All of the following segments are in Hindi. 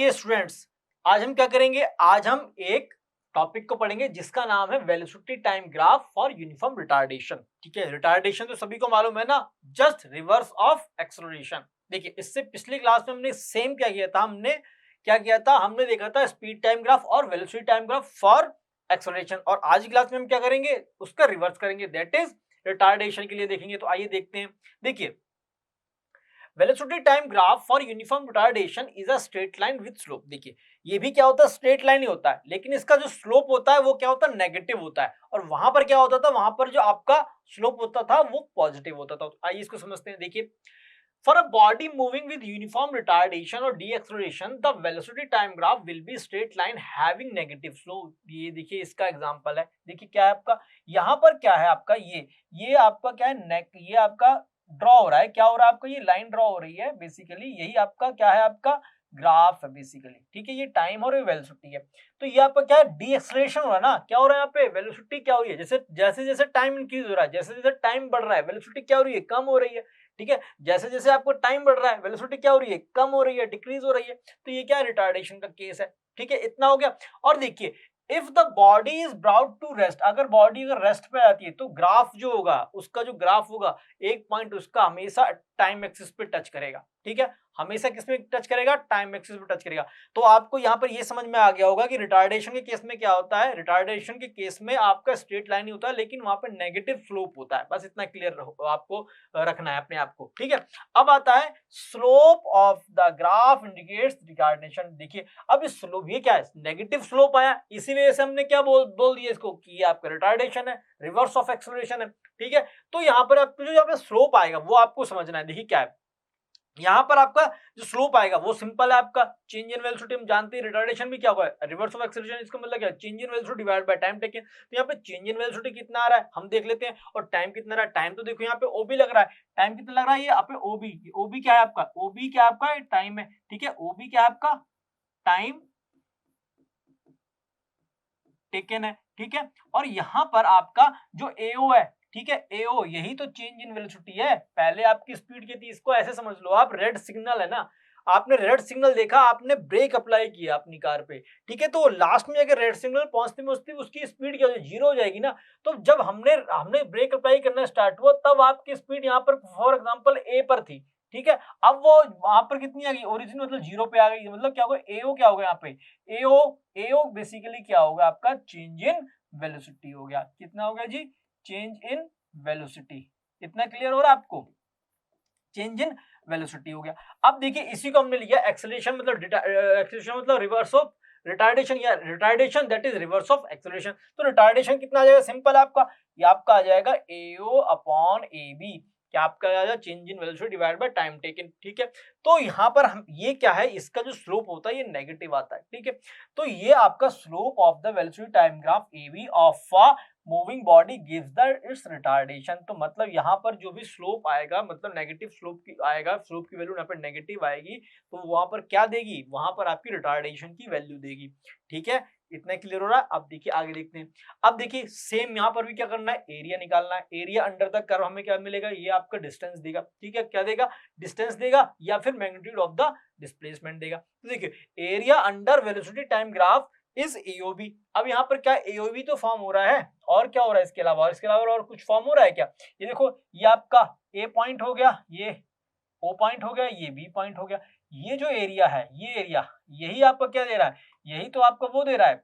आइए स्टूडेंट्स, आज हम क्या करेंगे? आज हम एक टॉपिक को पढ़ेंगे जिसका नाम है velocity time graph for uniform retardation. ठीक है, रिटार्डेशन तो सभी को मालूम है ना, जस्ट रिवर्स ऑफ एक्सेलरेशन। देखिए, इससे पिछली क्लास में हमने सेम हमने देखा था स्पीड टाइम ग्राफ और velocity time graph for acceleration, और आज की क्लास में हम क्या करेंगे? उसका रिवर्स करेंगे, दैट इज रिटार्डेशन के लिए देखेंगे। तो आइए देखते हैं। देखिए, velocity time graph for uniform retardation is a straight line with slope. देखिए, ये भी क्या होता है? स्ट्रेट लाइन ही होता है, लेकिन इसका जो स्लोप होता है वो क्या होता है? नेगेटिव होता है। और वहां पर क्या होता था? वहां पर जो आपका स्लोप होता था वो पॉजिटिव होता था। तो आइए इसको समझते हैं। देखिए, for a body moving with uniform retardation और deceleration the velocity time graph will be straight line having negative slope. ये देखिए, इसका एग्जांपल है। देखिए क्या है आपका, यहाँ पर क्या है आपका, ये आपका क्या है? ये आपका ड्रॉ हो रहा है। क्या हो रहा है आपका? ये लाइन ड्रॉ हो रही है। बेसिकली यही आपका क्या है? आपका ग्राफ है बेसिकली। ठीक है, ये टाइम और वेलोसिटी है। तो ये आपका क्या है? डी एक्सलेशन हो रहा है ना। क्या हो रहा है यहाँ पे? वेलोसिटी क्या हो रही है? जैसे जैसे जैसे टाइम इंक्रीज हो रहा है, जैसे जैसे टाइम बढ़ रहा है, वेलोसिटी क्या हो रही है? कम हो रही है। ठीक है, जैसे जैसे आपको टाइम बढ़ रहा है, वेलोसिटी क्या हो रही है? कम हो रही है, डिक्रीज हो रही है। तो ये क्या है? रिटार्डेशन का केस है। ठीक है, इतना हो गया। और देखिए, if the body is brought to rest, अगर बॉडी अगर रेस्ट पे आती है तो ग्राफ जो होगा, उसका जो ग्राफ होगा, एक पॉइंट उसका हमेशा टाइम एक्सिस पे टच करेगा। ठीक है, हमेशा किस में टच करेगा? टाइम एक्सिस पे टच करेगा। तो आपको यहाँ पर ये समझ में आ गया होगा कि रिटार्डेशन के केस में क्या होता है। रिटार्डेशन के केस में आपका स्ट्रेट लाइन ही होता है, लेकिन वहां पर नेगेटिव स्लोप होता है। बस इतना क्लियर आपको रखना है अपने आप को। ठीक है, अब आता है slope of the graph indicates retardation. देखिए, अब इस स्लोप, ये क्या है? नेगेटिव स्लोप आया, इसी वजह से हमने क्या बोल दिया इसको कि ये आपका रिटार्डेशन है, रिवर्स ऑफ एक्सेलरेशन है। ठीक है, तो यहाँ पर आपको जो यहाँ पे स्लोप आएगा वो आपको समझना है। देखिए क्या है, यहाँ पर आपका जो स्लोप आएगा वो सिंपल है, आपका चेंज इन वेलोसिटी। हम जानते हैं रिटार्डेशन भी क्या होगा? Reverse of acceleration. इसका मतलब क्या है? Change in velocity divide by time taken. तो यहाँ पे चेंज इन वेलोसिटी कितना आ रहा है हम देख लेते हैं, और टाइम कितना रहा है। टाइम तो देखो यहाँ पे ओबी लग रहा है। टाइम कितना लग रहा है? ये यहाँ पे ओबी। ओबी क्या है आपका? ओबी क्या है आपका? टाइम है। ठीक है, ओबी क्या है आपका? टाइम टेकन है। ठीक है, और यहाँ पर आपका जो एओ है, ठीक है, एओ यही तो चेंज इन वेलोसिटी है। पहले आपकी स्पीड की थी, इसको ऐसे समझ लो आप, रेड सिग्नल है ना, आपने रेड सिग्नल देखा, आपने ब्रेक अप्लाई किया अपनी कार पे। ठीक है, तो लास्ट में अगर रेड सिग्नल पहुंचते पहुंचते उसकी स्पीड क्या हो जाएगी? जीरो हो जाएगी ना। तो जब हमने हमने ब्रेक अप्लाई करना स्टार्ट हुआ, तब आपकी स्पीड यहाँ पर फॉर एग्जाम्पल ए पर थी। ठीक है, अब वो वहां पर कितनी आ गई? ओरिजिन मतलब जीरो पे आ गई। मतलब क्या होगा? एओ क्या होगा यहाँ पे? एओ एओ बेसिकली क्या होगा आपका? चेंज इन वेलोसिटी हो गया। कितना हो गया जी? Change in velocity. इतना क्लियर हो रहा है आपको? चेंज इन वेलोसिटी हो गया। अब देखिए, इसी को हमने लिया एक्सेलरेशन, मतलब एक्सेलरेशन मतलब रिवर्स ऑफ रिटार्डेशन, या retardation that is reverse of acceleration. तो रिटार्डेशन कितना आ जाएगा? सिंपल है आपका, ये आपका आ जाएगा एओ अपॉन ए बी। क्या आपका आ जाएगा? Change in velocity divide by time taken. ठीक है, तो यहाँ पर हम ये क्या है, इसका जो स्लोप होता है ये नेगेटिव आता है। ठीक है, तो ये आपका slope of the velocity time graph A B of moving body gives the its retardation. तो मतलब यहाँ पर जो भी स्लोप आएगा, मतलब नेगेटिव स्लोप की आएगा, स्लोप की वैल्यू यहाँ पर नेगेटिव आएगी, तो वहां पर क्या देगी? वहां पर आपकी रिटार्डेशन की वैल्यू देगी। ठीक है, इतना क्लियर हो रहा है? अब देखिए आगे देखते हैं। अब देखिए, सेम यहाँ पर भी क्या करना है? एरिया निकालना है। एरिया अंडर द कर्व हमें क्या मिलेगा? ये आपका डिस्टेंस देगा। ठीक है, क्या देगा? डिस्टेंस देगा, या फिर मैग्नीट्यूड ऑफ द डिस्प्लेसमेंट देगा। तो देखिए, area under velocity time graph is AOB. अब यहाँ पर क्या एओबी तो फॉर्म हो रहा है, और क्या हो रहा है इसके अलावा? और इसके अलावा और कुछ फॉर्म हो रहा है क्या? ये देखो, ये आपका ए पॉइंट हो गया, ये ओ पॉइंट हो गया, ये बी पॉइंट हो गया। ये जो एरिया है, ये एरिया, यही आपका क्या दे रहा है? यही तो आपका वो दे रहा है,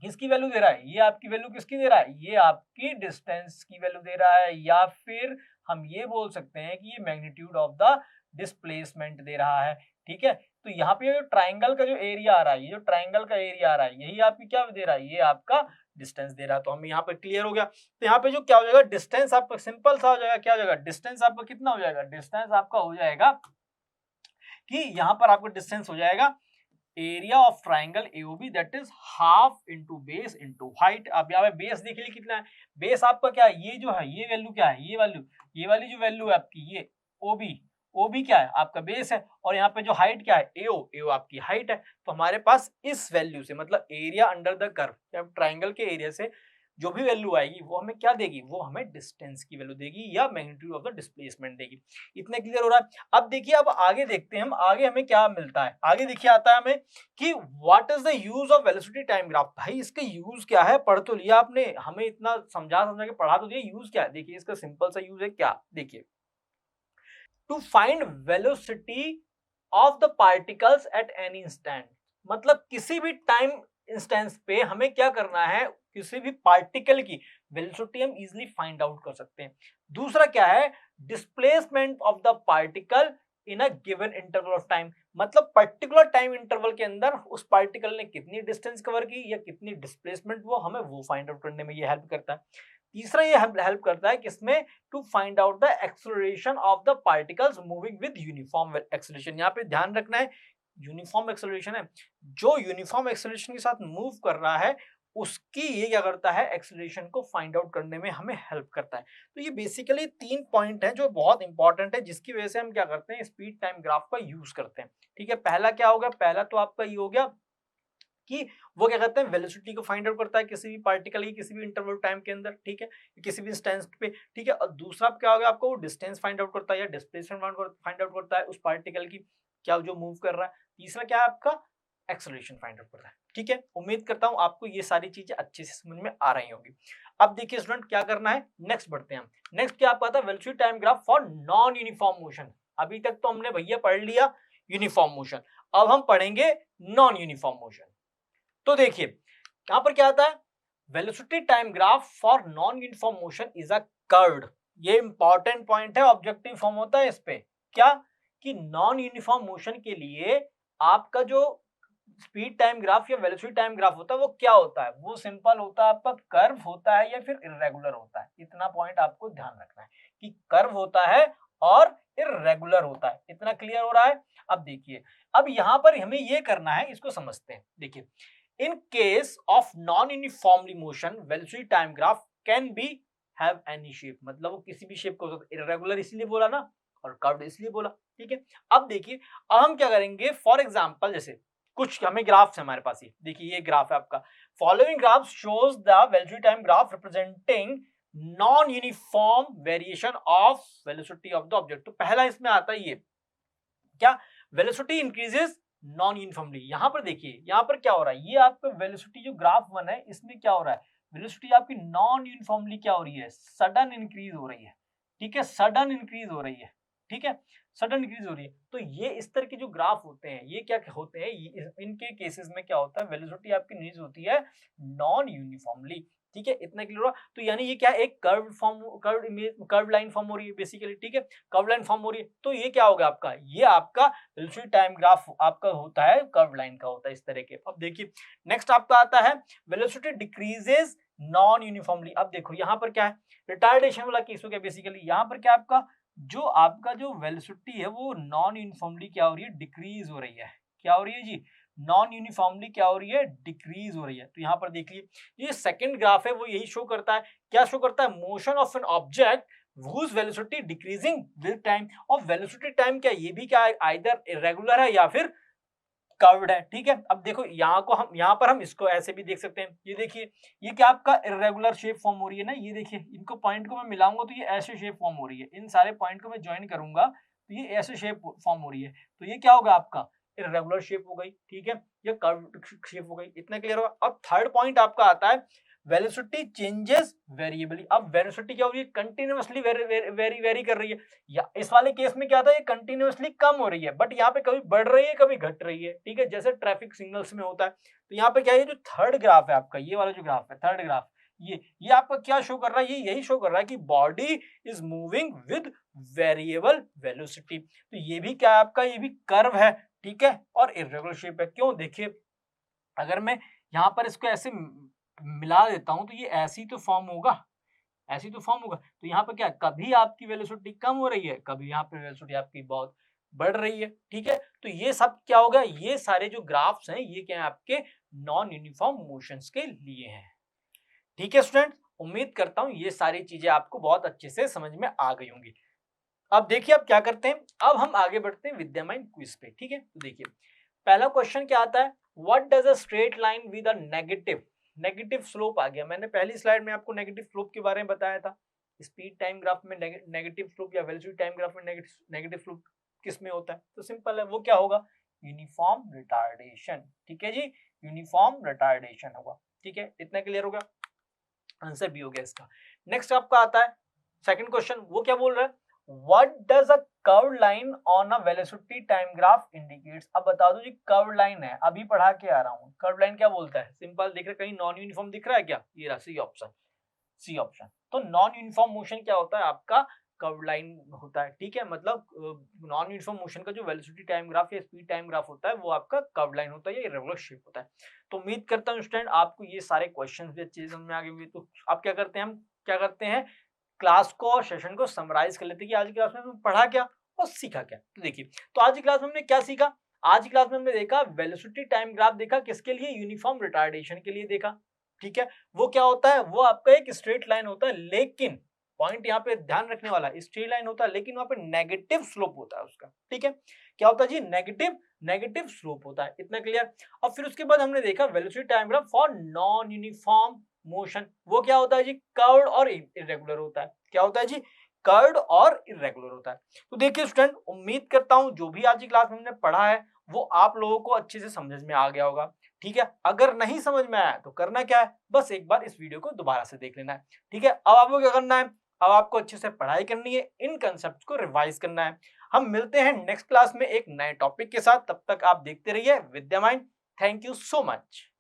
किसकी वैल्यू दे रहा है? ये आपकी वैल्यू किसकी दे रहा है? ये आपकी डिस्टेंस की वैल्यू दे रहा है, या फिर हम ये बोल सकते हैं कि ये मैग्नीट्यूड ऑफ द डिस्प्लेसमेंट दे रहा है। ठीक है, तो यहाँ पे ट्राइंगल का जो एरिया आ रहा है, ये जो ट्राइंगल का एरिया आ रहा है, यही आपकी क्या दे रहा है? ये आपका डिस्टेंस दे रहा है। तो हम यहाँ पे क्लियर हो गया। तो यहाँ पे जो क्या हो जाएगा? डिस्टेंस आपका सिंपल सा हो जाएगा। क्या हो जाएगा? डिस्टेंस आपका कितना हो जाएगा? डिस्टेंस आपका हो जाएगा कि यहाँ पर आपका डिस्टेंस हो जाएगा area of triangle AOB that is half into base into height. अब यहाँ पे बेस देख लीजिए कितना है। बेस आपका क्या है? ये जो है, ये वैल्यू क्या है? ये वाली जो वैल्यू है आपकी, ये ओबी। ओबी क्या है? आपका बेस है। और यहाँ पे जो हाइट क्या है? एओ। एओ आपकी हाइट है। तो हमारे पास इस वैल्यू से, मतलब area under the curve, triangle के एरिया से जो भी वैल्यू आएगी वो हमें क्या देगी, वो हमें डिस्टेंस की वैल्यू देगी या मैग्नीट्यूड ऑफ द डिस्प्लेसमेंट देगी। इतना क्लियर हो रहा है। अब देखिए, अब आगे देखते हैं हम, आगे हमें क्या मिलता है। आगे देखिए आता है हमें कि what is the use of velocity time graph. भाई इसका यूज क्या है, पढ़ तो लिया आपने, हमें इतना समझा समझा के पढ़ा तो दिया, यूज क्या है। देखिए इसका सिंपल सा यूज है क्या, देखिए, to find velocity of the particles at any instant. मतलब किसी भी टाइम इंस्टेंस पे हमें क्या करना है, किसी भी पार्टिकल की वेलोसिटी हम इजीली फाइंड आउट कर सकते हैं। दूसरा क्या है, displacement of the particle in a given interval of time. मतलब पर्टिकुलर टाइम इंटरवल के अंदर उस पार्टिकल ने कितनी डिस्टेंस कवर की या कितनी डिस्प्लेसमेंट, वो हमें वो फाइंड आउट करने में ये हेल्प करता है। तीसरा ये हेल्प करता है किसमें, to find out the acceleration of the particles moving with uniform acceleration. यहाँ पे ध्यान रखना है, यूनिफॉर्म एक्सेलरेशन है, जो यूनिफॉर्म एक्सेलरेशन के साथ मूव कर रहा है उसकी ये क्या करता है, एक्सेलरेशन को फाइंड आउट करने में हमें हेल्प करता है। तो ये बेसिकली 3 पॉइंट है जो बहुत इंपॉर्टेंट है, जिसकी वजह से हम क्या करते हैं, स्पीड टाइम ग्राफ का यूज करते हैं। ठीक है, पहला क्या होगा, पहला तो आपका ये हो गया कि वो क्या करते हैं, वेलोसिटी को फाइंड आउट करता है किसी भी पार्टिकल की किसी भी इंटरवल टाइम के अंदर, ठीक है, किसी भी डिस्टेंस पे, ठीक है। और दूसरा क्या होगा, आपको वो डिस्टेंस फाइंड आउट करता है या डिस्प्लेसमेंट फाइंड आउट करता है उस पार्टिकल की, क्या जो मूव कर रहा है। तीसरा क्या है आपका, एक्सेलरेशन फाइंड आउट करता है। ठीक है, उम्मीद करता हूं आपको ये सारी चीजें अच्छे से समझ में आ रही होंगी। अब देखिए स्टूडेंट क्या करना है, नेक्स्ट बढ़ते हैं हम। नेक्स्ट क्या आपका था, velocity time graph for non uniform motion. अभी तक तो हमने भैया पढ़ लिया यूनिफॉर्म मोशन, अब हम पढ़ेंगे नॉन यूनिफॉर्म मोशन। तो देखिए यहां पर क्या आता है, velocity time graph for non uniform motion is a curved. ये इंपॉर्टेंट पॉइंट है, ऑब्जेक्टिव फॉर्म होता है इस पे, क्या कि नॉन यूनिफॉर्म मोशन के लिए आपका जो स्पीड टाइम ग्राफ या वेलोसिटी टाइम ग्राफ होता है वो क्या होता है, वो सिंपल होता है, आपका कर्व होता है या फिर इर्रेगुलर होता है। इतना पॉइंट आपको ध्यान रखना है कि कर्व होता है और इर्रेगुलर होता है। इतना क्लियर हो रहा है। अब देखिए, अब यहां पर हमें ये करना है, इसको समझते हैं। देखिए, in case of non-uniformly motion velocity time graph can be have any shape। मतलब वो किसी भी शेप को हो सकता है, irregular इसलिए बोला ना और कर्व्ड इसलिए बोला। ठीक है, अब देखिए, अब हम क्या करेंगे, फॉर एग्जांपल जैसे कुछ हमें ग्राफ्स है हमारे पास, ये देखिए ये ग्राफ है आपका। Following graph shows the velocity time graph representing non uniform variation of velocity of the object. तो पहला इसमें आता है ये क्या, वेलोसिटी इंक्रीजेस नॉन यूनिफॉर्मली। यहां पर देखिए, यहां पर क्या हो रहा है, ये आपका वेलोसिटी जो ग्राफ 1 है इसमें क्या हो रहा है, वेलोसिटी आपकी नॉन यूनिफॉर्मली क्या हो रही है, सडन इंक्रीज हो रही है। ठीक है, सडन इंक्रीज हो रही है। ठीक है, सडन इंक्रीज हो रही है। तो ये इस तरह के जो ग्राफ होते हैं ये क्या होते हैं, इनके केसेस में क्या होता है, वेलोसिटी आपकी इंक्रीज होती है नॉन यूनिफॉर्मली। ठीक है, इतना क्लियर हुआ। तो यानी ये क्या है, एक curve form, curve image, curve line form हो रही है बेसिकली। ठीक है, कर्व लाइन फॉर्म हो रही है। तो ये क्या होगा आपका, ये आपका वेलोसिटी टाइम ग्राफ आपका होता है, कर्व लाइन का होता है इस तरह के। अब देखिए नेक्स्ट आपका आता है वेलोसिटी डिक्रीजेस नॉन यूनिफॉर्मली। अब देखो यहाँ पर क्या है, रिटार्डेशन वाला केस हो गया बेसिकली। यहाँ पर क्या आपका जो वेलोसिटी है वो नॉन यूनिफॉर्मली क्या हो रही है, डिक्रीज हो रही है। क्या हो रही है जी, नॉन यूनिफॉर्मली क्या हो रही है, डिक्रीज हो रही है। तो यहाँ पर देखिए ये सेकंड ग्राफ है वो यही शो करता है, क्या शो करता है, motion of an object whose velocity decreasing with time। और वेलोसिटी टाइम क्या, ये भी क्या है, आइदर इरेगुलर है या फिर कर्व्ड है। ठीक है, अब देखो यहाँ पर हम इसको ऐसे भी देख सकते हैं। ये देखिए, ये क्या आपका इरेगुलर शेप फॉर्म हो रही है ना, ये देखिए इनको पॉइंट को मैं मिलाऊंगा तो ये ऐसे शेप फॉर्म हो रही है। इन सारे पॉइंट को मैं ज्वाइन करूंगा तो ये ऐसे शेप फॉर्म हो रही है। तो ये क्या होगा आपका, इरेगुलर शेप हो गई। ठीक है, ये कर्व शेप हो गई। इतना क्लियर होगा। अब थर्ड पॉइंट आपका आता है वेलोसिटी चेंजेस वेरिएबली। अब वेलोसिटी क्या हो रही है, कंटिन्यूअसली वेरी कर रही है। या इस वाले केस में क्या था, ये कंटिन्यूअसली कम हो रही है, बट यहाँ पे कभी बढ़ रही है कभी घट रही है। ठीक है, जैसे ट्रैफिक सिग्नल्स में होता है। तो यहाँ पे क्या है, जो थर्ड ग्राफ है आपका, ये वाला जो ग्राफ है थर्ड ग्राफ, ये आपका क्या शो कर रहा है, ये यही शो कर रहा है कि body is moving with variable velocity. तो ये भी क्या है आपका, ये भी कर्व है। ठीक है, और इर्रेगुलर शेप है। क्यों, देखिए अगर मैं यहाँ पर इसको ऐसे मिला देता हूं तो ये ऐसी तो फॉर्म होगा, ऐसी तो फॉर्म होगा। तो यहाँ पर क्या, कभी आपकी वेलोसिटी कम हो रही है, कभी यहाँ पे वेलोसिटी आपकी बहुत बढ़ रही है। ठीक है, तो ये सब क्या होगा, ये सारे जो ग्राफ्स हैं ये क्या है, आपके नॉन यूनिफॉर्म मोशंस के लिए हैं। ठीक है स्टूडेंट, उम्मीद करता हूं ये सारी चीजें आपको बहुत अच्छे से समझ में आ गई होंगी। अब देखिए अब क्या करते हैं, अब हम आगे बढ़ते हैं विद्यामय क्विज पे। ठीक है, तो देखिए पहला क्वेश्चन क्या आता है, what does a straight line with a negative negative slope आ गया। मैंने पहली स्लाइड में आपको नेगेटिव स्लोप के बारे में बताया था। स्पीड टाइम ग्राफ में नेगेटिव स्लोप या वेलोसिटी टाइम ग्राफ में नेगेटिव स्लोप किस में होता है? तो सिंपल है, वो क्या होगा? Uniform retardation. ठीक है जी, यूनिफॉर्म रिटार्डेशन होगा। ठीक है, इतना क्लियर हो गया, आंसर भी हो गया इसका। नेक्स्ट आपका आता है सेकंड क्वेश्चन, वो क्या बोल रहा है? What does a curved line on a velocity time graph indicates? अब बता दो जी, कर्व लाइन है, अभी पढ़ा के आ रहा हूँ। कर्व लाइन क्या बोलता है? सिंपल दिख रहा है, कहीं नॉन यूनिफॉर्म दिख रहा है क्या? ये रहा सी ऑप्शन, सी ऑप्शन। तो नॉन यूनिफॉर्म मोशन क्या होता है? आपका कर्व लाइन होता है। ठीक है, मतलब नॉन यूनिफॉर्म मोशन का जो वेलोसिटी टाइम ग्राफ या स्पीड टाइम ग्राफ होता है वो आपका कर्व लाइन होता है या इरेगुलर शेप होता है। तो उम्मीद करता हूँ स्टूडेंट आपको ये सारे क्वेश्चंस भी अच्छे से समझ में आ गए होंगे। तो आप क्या करते हैं, हम क्या करते हैं, क्लास को और सेशन को समराइज कर लेते हैं कि आज की क्लास में हमने पढ़ा क्या और सीखा क्या। तो देखिए, तो आज की क्लास में हमने क्या सीखा? आज की क्लास में हमने देखा वेलोसिटी टाइम ग्राफ देखा, किसके लिए? यूनिफॉर्म रिटार्डेशन के लिए देखा। ठीक है, वो क्या होता है? वो आपका एक स्ट्रेट लाइन होता है, लेकिन पॉइंट यहाँ पे ध्यान रखने वाला, स्ट्रेट लाइन होता है लेकिन वहां पे नेगेटिव स्लोप होता है उसका। ठीक है, क्या होता है जी? नेगेटिव स्लोप होता है। इतना क्लियर? और फिर उसके बाद हमने देखा velocity time graph for non uniform motion. वो क्या होता है जी? कर्व्ड और इरेगुलर होता है। क्या होता है जी? कर्व्ड और इरेगुलर होता है। तो देखिए स्टूडेंट, उम्मीद करता हूं जो भी आज की क्लास में हमने पढ़ा है वो आप लोगों को अच्छे से समझ में आ गया होगा। ठीक है, अगर नहीं समझ में आया तो करना क्या है, बस एक बार इस वीडियो को दोबारा से देख लेना है। ठीक है, अब आपको क्या करना है? अब आपको अच्छे से पढ़ाई करनी है, इन कंसेप्ट को रिवाइज करना है। हम मिलते हैं नेक्स्ट क्लास में एक नए टॉपिक के साथ, तब तक आप देखते रहिए Vidya mind. Thank you so much.